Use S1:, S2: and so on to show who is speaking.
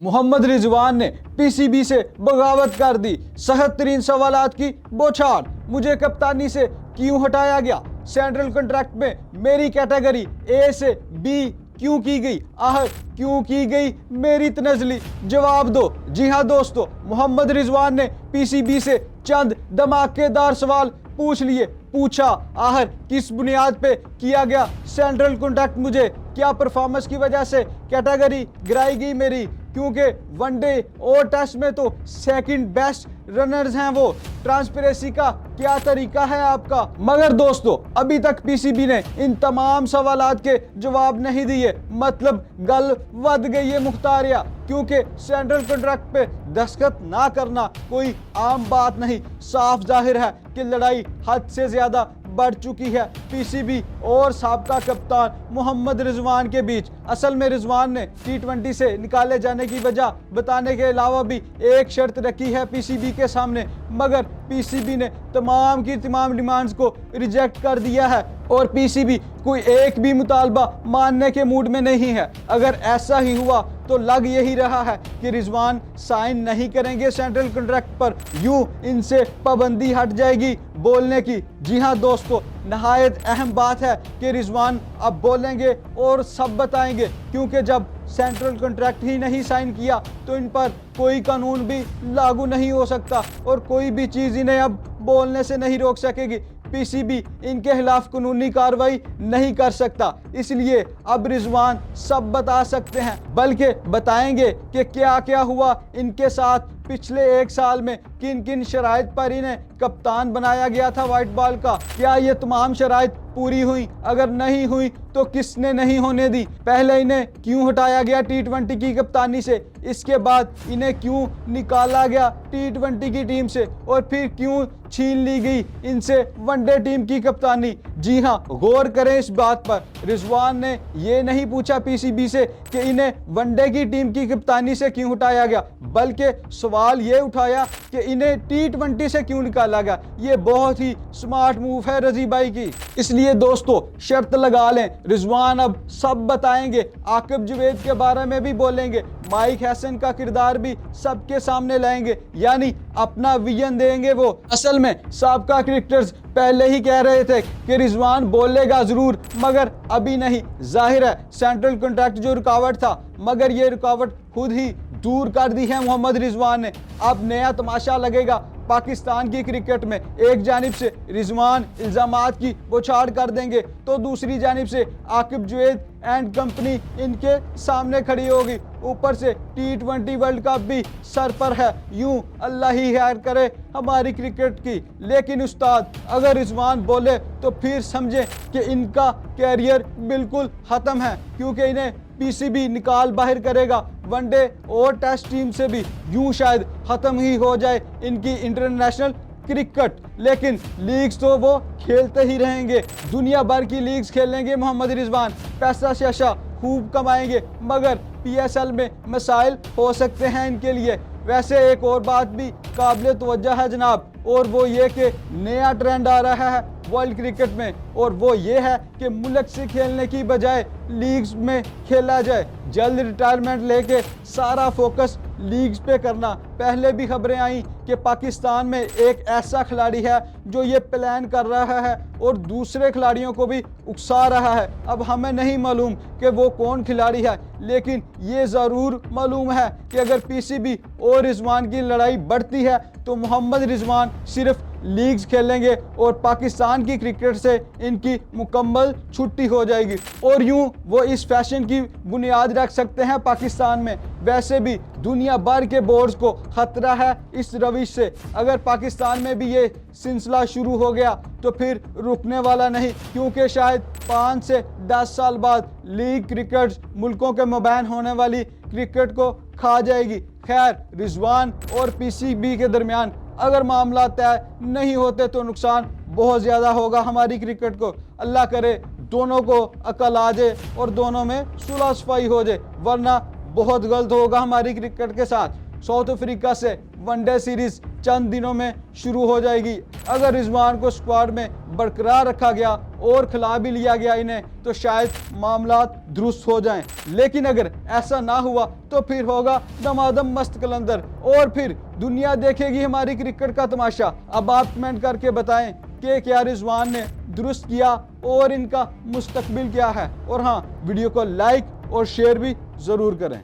S1: मोहम्मद रिजवान ने पीसीबी से बगावत कर दी। सख्त तरीन सवालात की बौछार। मुझे कप्तानी से क्यों हटाया गया? सेंट्रल कॉन्ट्रैक्ट में मेरी कैटेगरी ए से बी क्यों की गई? आहर क्यों की गई मेरी तनजली? जवाब दो। जी हाँ दोस्तों, मोहम्मद रिजवान ने पीसीबी से चंद धमाकेदार सवाल पूछ लिए। पूछा, आहर किस बुनियाद पे किया गया सेंट्रल कॉन्ट्रैक्ट? मुझे क्या परफॉर्मेंस की वजह से कैटेगरी गिराई गई मेरी? क्योंकि वनडे और टेस्ट में तो सेकंड बेस्ट रनर्स हैं वो। ट्रांसपेरेंसी का क्या तरीका है आपका? मगर दोस्तों, अभी तक पीसीबी ने इन तमाम सवालात के जवाब नहीं दिए। मतलब गल वध गई है मुख्तारिया, क्योंकि सेंट्रल कॉन्ट्रैक्ट पे दस्तखत ना करना कोई आम बात नहीं। साफ जाहिर है कि लड़ाई हद से ज्यादा बढ़ चुकी है पीसीबी और साबका कप्तान मोहम्मद रिजवान के बीच। असल में रिजवान ने टी20 से निकाले जाने की वजह बताने के अलावा भी एक शर्त रखी है पीसीबी के सामने, मगर पीसीबी ने तमाम की तमाम डिमांड्स को रिजेक्ट कर दिया है और पीसीबी कोई एक भी मुतालबा मानने के मूड में नहीं है। अगर ऐसा ही हुआ तो लग यही रहा है कि रिजवान साइन नहीं करेंगे सेंट्रल कॉन्ट्रैक्ट पर, यूं इनसे पाबंदी हट जाएगी बोलने की। जी हाँ दोस्तों, नहायत अहम बात है कि रिजवान अब बोलेंगे और सब बताएंगे, क्योंकि जब सेंट्रल कॉन्ट्रैक्ट ही नहीं साइन किया तो इन पर कोई कानून भी लागू नहीं हो सकता और कोई भी चीज़ इन्हें अब बोलने से नहीं रोक सकेगी। पीसीबी इनके खिलाफ कानूनी कार्रवाई नहीं कर सकता, इसलिए अब रिजवान सब बता सकते हैं, बल्कि बताएंगे कि क्या क्या हुआ इनके साथ पिछले एक साल में, किन किन शराइत पर इन्हें कप्तान बनाया गया था व्हाइट बॉल का। क्या ये तमाम शराइत पूरी हुई? अगर नहीं हुई तो किसने नहीं होने दी? पहले इन्हें क्यों हटाया गया टी20 की कप्तानी से? इसके बाद इन्हें क्यों निकाला गया टी20 की टीम से? और फिर क्यों छीन ली गई इनसे वनडे टीम की कप्तानी? जी हाँ, गौर करें इस बात पर। रिजवान ने ये नहीं पूछा पीसीबी से कि इन्हें वनडे की टीम की कप्तानी से क्यों हटाया गया, बल्कि सवाल ये उठाया कि इन्हें टी20 से क्यों निकाला गया। ये बहुत ही स्मार्ट मूव है रजी भाई की। इसलिए दोस्तों, शर्त लगा लें, रिजवान अब सब बताएंगे। आकिब जवेद के बारे में भी बोलेंगे, माइक हैसन का किरदार भी सबके सामने लाएंगे, यानी अपना विजन देंगे वो। असल में साबका क्रिकेटर्स पहले ही कह रहे थे कि रिजवान बोलेगा जरूर, मगर अभी नहीं। जाहिर है सेंट्रल कॉन्ट्रैक्ट जो रुकावट था, मगर ये रुकावट खुद ही दूर कर दी है मोहम्मद रिजवान ने। अब नया तमाशा लगेगा पाकिस्तान की क्रिकेट में। एक जानिब से रिजवान इल्जामात की बौछार कर देंगे तो दूसरी जानिब से आकिब जवेद एंड कंपनी इनके सामने खड़ी होगी। ऊपर से टी20 वर्ल्ड कप भी सर पर है। यूं अल्लाह ही खैर करे हमारी क्रिकेट की। लेकिन उस्ताद, अगर रिजवान बोले तो फिर समझे कि इनका कैरियर बिल्कुल ख़त्म है, क्योंकि इन्हें पीसीबी निकाल बाहर करेगा वनडे और टेस्ट टीम से भी। यूं शायद ख़त्म ही हो जाए इनकी इंटरनेशनल क्रिकेट, लेकिन लीग्स तो वो खेलते ही रहेंगे। दुनिया भर की लीग्स खेलेंगे मोहम्मद रिजवान, पैसा शैसा खूब कमाएंगे, मगर पीएसएल में मसाइल हो सकते हैं इनके लिए। वैसे एक और बात भी काबिल तवज्जो है जनाब, और वो ये कि नया ट्रेंड आ रहा है वर्ल्ड क्रिकेट में, और वो ये है कि मुल्क से खेलने की बजाय लीग्स में खेला जाए। जल्द रिटायरमेंट लेके सारा फोकस लीग्स पे करना। पहले भी खबरें आई कि पाकिस्तान में एक ऐसा खिलाड़ी है जो ये प्लान कर रहा है और दूसरे खिलाड़ियों को भी उकसा रहा है। अब हमें नहीं मालूम कि वो कौन खिलाड़ी है, लेकिन ये ज़रूर मालूम है कि अगर पीसीबी और रिजवान की लड़ाई बढ़ती है तो मोहम्मद रिजवान सिर्फ लीग्स खेलेंगे और पाकिस्तान की क्रिकेट से इनकी मुकम्मल छुट्टी हो जाएगी, और यूं वो इस फैशन की बुनियाद रख सकते हैं पाकिस्तान में। वैसे भी दुनिया भर के बोर्ड्स को खतरा है इस रविश से। अगर पाकिस्तान में भी ये सिलसिला शुरू हो गया तो फिर रुकने वाला नहीं, क्योंकि शायद 5 से 10 साल बाद लीग क्रिकेट मुल्कों के मबैन होने वाली क्रिकेट को खा जाएगी। खैर, रिजवान और पीसीबी के दरमियान अगर मामला तय नहीं होते तो नुकसान बहुत ज़्यादा होगा हमारी क्रिकेट को। अल्लाह करे दोनों को अकल आ जाए और दोनों में सुलह सफाई हो जाए, वरना बहुत गलत होगा हमारी क्रिकेट के साथ। साउथ अफ्रीका से वनडे सीरीज चंद दिनों में शुरू हो जाएगी। अगर रिजवान को स्क्वाड में बरकरार रखा गया और खिला भी लिया गया इन्हें, तो शायद मामला दुरुस्त हो जाएं। लेकिन अगर ऐसा ना हुआ तो फिर होगा दमादम मस्त कलंदर और फिर दुनिया देखेगी हमारी क्रिकेट का तमाशा। अब आप कमेंट करके बताएं कि क्या रिजवान ने दुरुस्त किया और इनका मुस्तकबिल क्या है। और हाँ, वीडियो को लाइक और शेयर भी ज़रूर करें।